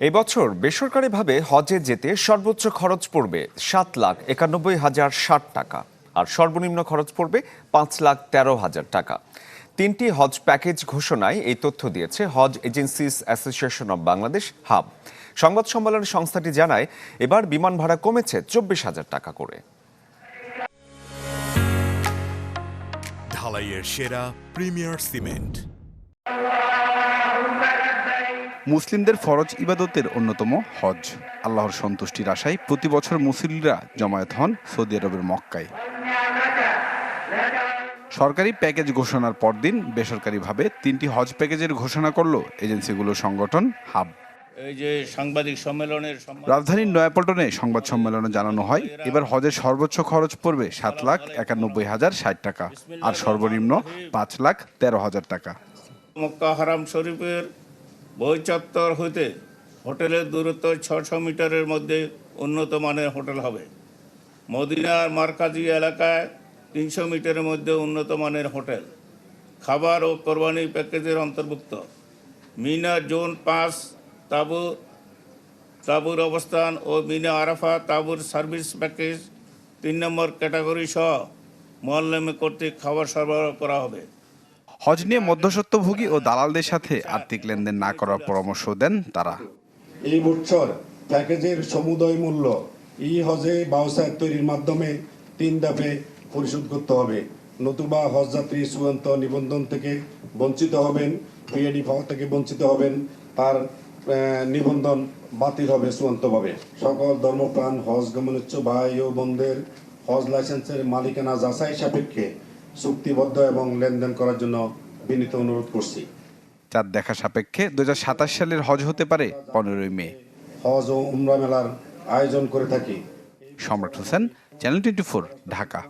এই বছর বেসরকারিভাবে হজে যেতে সর্বোচ্চ খরচ পড়বে 7,91,060 টাকা আর সর্বনিম্ন খরচ পড়বে 5,13,000 টাকা। 3টি হজ প্যাকেজ ঘোষণায় এই তথ্য দিয়েছে Hajj agencies association of Bangladesh HAAB. সংবাদ সম্মেলনে সংস্থাটি জানায়, এবার বিমান ভাড়া কমেছে 24,000 টাকা করে। ঢালাইয়ের সেরা প্রিমিয়ার সিমেন্ট। মুসলিমদের ফরজ ইবাদতের অন্যতম হজ। আল্লাহর সন্তুষ্টির আশায় প্রতি বছর মুসল্লিরা জমায়েত হন সৌদি আরবের মক্কায়। সরকারি প্যাকেজ ঘোষণার পরদিন বেসরকারিভাবে 3টি হজ প্যাকেজের ঘোষণা করল এজেন্সিগুলোর সংগঠন হাব। এই যে সাংবাদিক সম্মেলনের রাজধানীর নয়াপল্টনে সংবাদ সম্মেলনে জানানো হয়, এবার হজের সর্বোচ্চ খরচ পড়বে 7,91,060 টাকা আর সর্বনিম্ন 5,13,000 টাকা। মক্কা হারাম শরীফের বহিঃচত্বর হইতে হোটেলের দূরত্ব 600 মিটারের মধ্যে উন্নত মানের হোটেল হবে। মদিনার মারকাজি এলাকায় 300 মিটারের মধ্যে উন্নত মানের হোটেল। খাবার ও কোরবানি প্যাকেজের অন্তর্ভুক্ত। মিনা জোন 5 তাঁবুর অবস্থান ও মিনা আরাফা তাঁবুর সার্ভিস প্যাকেজ 3 নম্বর ক্যাটাগরি সহ মোয়াল্লেমে কর্তৃক খাবার সরবরাহ করা হবে। হজ নিয়ে মধ্যস্বত্বভোগী ও দালালদের সাথে আর্থিক লেনদেন না করার পরামর্শ দেন তারা। এই বছর প্যাকেজের সমুদয় মূল্য হজে ওয়েবসাইট তৈরির মাধ্যমে 3 ধাপে পরিশোধ করতে হবে, নতুবা হজযাত্রী চূড়ান্ত নিবন্ধন থেকে বঞ্চিত হবেন, পিএডি পাওয়া থেকে বঞ্চিত হবেন, তার নিবন্ধন বাতিল হবে চূড়ান্তভাবে। সকল ধর্মপ্রাণ হজ গমনোচ্ছ ভাই ও বোনদের হজ লাইসেন্সের মালিকানা যাচাই সাপেক্ষে চুক্তিবদ্ধ এবং লেনদেন করার জন্য বিনীত অনুরোধ করছি। চাঁদ দেখা সাপেক্ষে 2027 সালের হজ হতে পারে 15 মে। হজ ও উমরা মেলার আয়োজন করে থাকি। সম্রাট হোসেন, চ্যানেল 24, ঢাকা।